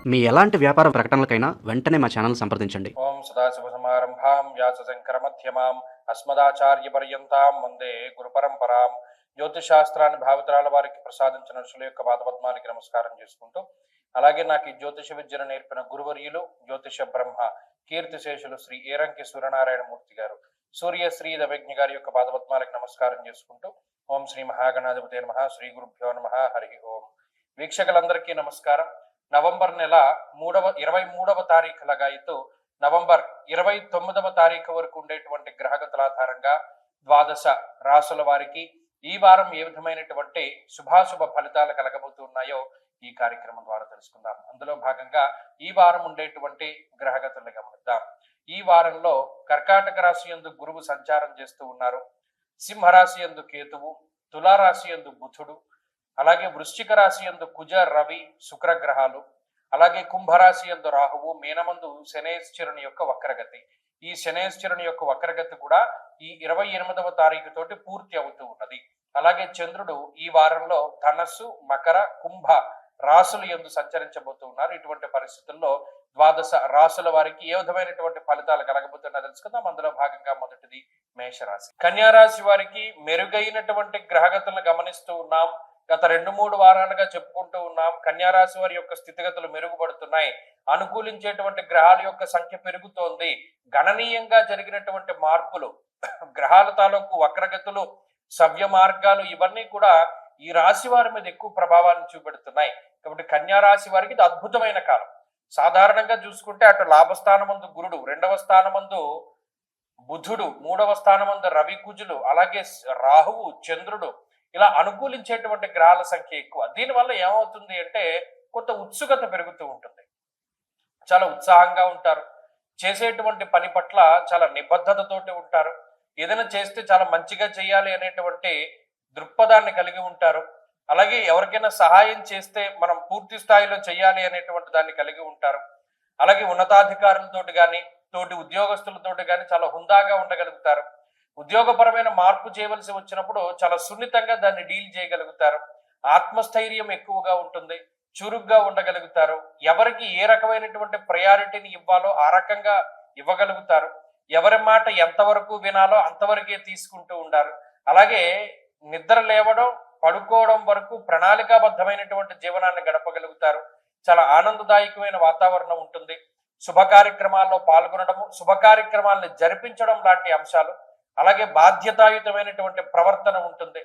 మీ ఎలాంటి వ్యాపార ప్రకటనలకైనా వెంటనే మా ఛానల్ సంప్రదించండి. ఓం సదాశివసమారంభాం వ్యాసశంకరమధ్యమాం అస్మదాచార్యపర్యంతాం వందే గురుపరంపరాం. జ్యోతిషాస్త్రాన్ని భావితరాల వారికి ప్రసాదించిన ఋషుల యొక్క పాదపద్మానికి నమస్కారం చేసుకుంటూ, అలాగే నాకు ఈ జ్యోతిష విద్యను నేర్పిన గురువర్యులు జ్యోతిష బ్రహ్మ కీర్తిశేషులు శ్రీ ఏరంకి సూర్యనారాయణమూర్తి గారు, సూర్యశ్రీ దవజ్ఞ గారి యొక్క పాదపద్మాలకు నమస్కారం చేసుకుంటూ, ఓం శ్రీ మహాగణాధిపతి నమః, శ్రీ గురుభ్యో నమః, హరి ఓం. వీక్షకులందరికీ నమస్కారం. నవంబర్ నెల 23వ తారీఖు లగాయితూ నవంబర్ 29వ తారీఖు వరకు ఉండేటువంటి గ్రహగతుల ఆధారంగా ద్వాదశ రాసుల వారికి ఈ వారం ఏ విధమైనటువంటి శుభాశుభ ఫలితాలు కలగబోతున్నాయో ఈ కార్యక్రమం ద్వారా తెలుసుకుందాం. అందులో భాగంగా ఈ వారం ఉండేటువంటి గ్రహగతులను గమనిద్దాం. ఈ వారంలో కర్కాటక రాశి యందు గురువు సంచారం చేస్తూ ఉన్నారు. సింహరాశి యందు కేతువు, తులారాశి యందు బుధుడు, అలాగే వృశ్చిక రాశి యందు కుజ, రవి, శుక్రగ్రహాలు, అలాగే కుంభరాశి యందు రాహువు, మీనమందు శనేశ్వరుని యొక్క వక్రగతి. ఈ శనేశ్వరుని యొక్క వక్రగతి కూడా ఈ 28వ తారీఖు తోటి పూర్తి అవుతూ ఉన్నది. అలాగే చంద్రుడు ఈ వారంలో ధనస్సు, మకర, కుంభ రాశులు యందు సంచరించబోతూ ఉన్నారు. ఇటువంటి పరిస్థితుల్లో ద్వాదశ రాశుల వారికి ఏ విధమైనటువంటి ఫలితాలు కలగబోతున్నా తెలుసుకుందాం. అందులో భాగంగా మొదటిది మేషరాశి. కన్యారాశి వారికి మెరుగైనటువంటి గ్రహగతులను గమనిస్తూ ఉన్నాం. గత 2-3 వారాలుగా చెప్పుకుంటూ ఉన్నాం. కన్యారాశి వారి యొక్క స్థితిగతులు మెరుగుపడుతున్నాయి. అనుకూలించేటువంటి గ్రహాల యొక్క సంఖ్య పెరుగుతోంది. గణనీయంగా జరిగినటువంటి మార్పులు, గ్రహాల తాలూకు వక్రగతులు, సవ్య మార్గాలు, ఇవన్నీ కూడా ఈ రాశి వారి మీద ఎక్కువ ప్రభావాన్ని చూపెడుతున్నాయి. కాబట్టి కన్యారాశి వారికి ఇది అద్భుతమైన కాలం. సాధారణంగా చూసుకుంటే అటు లాభస్థానమందు గురుడు, 2వ స్థానమందు బుధుడు, 3వ స్థానమందు రవి, కుజులు, అలాగే రాహువు, చంద్రుడు, ఇలా అనుకూలించేటువంటి గ్రహాల సంఖ్య ఎక్కువ. దీనివల్ల ఏమవుతుంది అంటే కొంత ఉత్సుకత పెరుగుతూ ఉంటుంది. చాలా ఉత్సాహంగా ఉంటారు. చేసేటువంటి పని పట్ల చాలా నిబద్ధతతోటి ఉంటారు. ఏదైనా చేస్తే చాలా మంచిగా చేయాలి అనేటువంటి దృక్పథాన్ని కలిగి ఉంటారు. అలాగే ఎవరికైనా సహాయం చేస్తే మనం పూర్తి స్థాయిలో చేయాలి అనేటువంటి దాన్ని కలిగి ఉంటారు. అలాగే ఉన్నతాధికారులతోటి కానీ, తోటి ఉద్యోగస్తులతోటి కానీ చాలా హుందాగా ఉండగలుగుతారు. ఉద్యోగపరమైన మార్పు చేయవలసి వచ్చినప్పుడు చాలా సున్నితంగా దాన్ని డీల్ చేయగలుగుతారు. ఆత్మస్థైర్యం ఎక్కువగా ఉంటుంది. చురుగ్గా ఉండగలుగుతారు. ఎవరికి ఏ రకమైనటువంటి ప్రయారిటీని ఇవ్వాలో ఆ రకంగా ఇవ్వగలుగుతారు. ఎవరి మాట ఎంతవరకు వినాలో అంతవరకే తీసుకుంటూ ఉండారు. అలాగే నిద్ర లేవడం, పడుకోవడం వరకు ప్రణాళికాబద్ధమైనటువంటి జీవనాన్ని గడపగలుగుతారు. చాలా ఆనందదాయకమైన వాతావరణం ఉంటుంది. శుభ కార్యక్రమాల్లో పాల్గొనడము, శుభ కార్యక్రమాలను జరిపించడం లాంటి అంశాలు, అలాగే బాధ్యతాయుతమైనటువంటి ప్రవర్తన ఉంటుంది.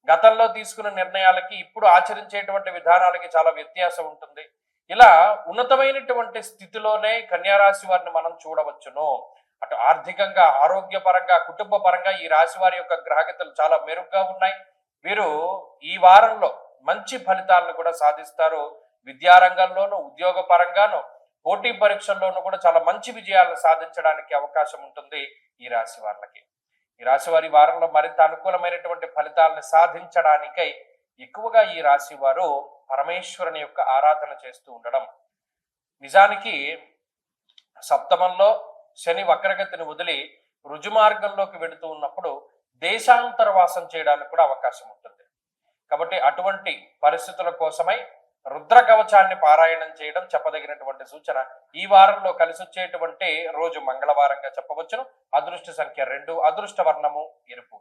గతంలో తీసుకున్న నిర్ణయాలకి ఇప్పుడు ఆచరించేటువంటి విధానాలకి చాలా వ్యత్యాసం ఉంటుంది. ఇలా ఉన్నతమైనటువంటి స్థితిలోనే కన్యారాశి వారిని మనం చూడవచ్చును. అటు ఆర్థికంగా, ఆరోగ్యపరంగా, కుటుంబ పరంగా ఈ రాశి వారి యొక్క గ్రహగతులు చాలా మెరుగ్గా ఉన్నాయి. వీరు ఈ వారంలో మంచి ఫలితాలను కూడా సాధిస్తారు. విద్యారంగంలోనూ, ఉద్యోగ పరంగాను, పోటీ పరీక్షల్లోనూ కూడా చాలా మంచి విజయాలను సాధించడానికి అవకాశం ఉంటుంది ఈ రాశి వారికి. ఈ రాశి వారి వారంలో మరింత అనుకూలమైనటువంటి ఫలితాలను సాధించడానికై ఎక్కువగా ఈ రాశి వారు పరమేశ్వరుని యొక్క ఆరాధన చేస్తూ ఉండడం. నిజానికి సప్తమంలో శని వక్రగతిని వదిలి రుజుమార్గంలోకి వెళుతూ ఉన్నప్పుడు దేశాంతర వాసం చేయడానికి కూడా అవకాశం ఉంటుంది. కాబట్టి అటువంటి పరిస్థితుల కోసమై రుద్ర కవచాన్ని పారాయణం చేయడం చెప్పదగినటువంటి సూచన. ఈ వారంలో కలిసి వచ్చేటువంటి రోజు మంగళవారంగా చెప్పవచ్చును. అదృష్ట సంఖ్య 2, అదృష్ట వర్ణము ఎరుపు.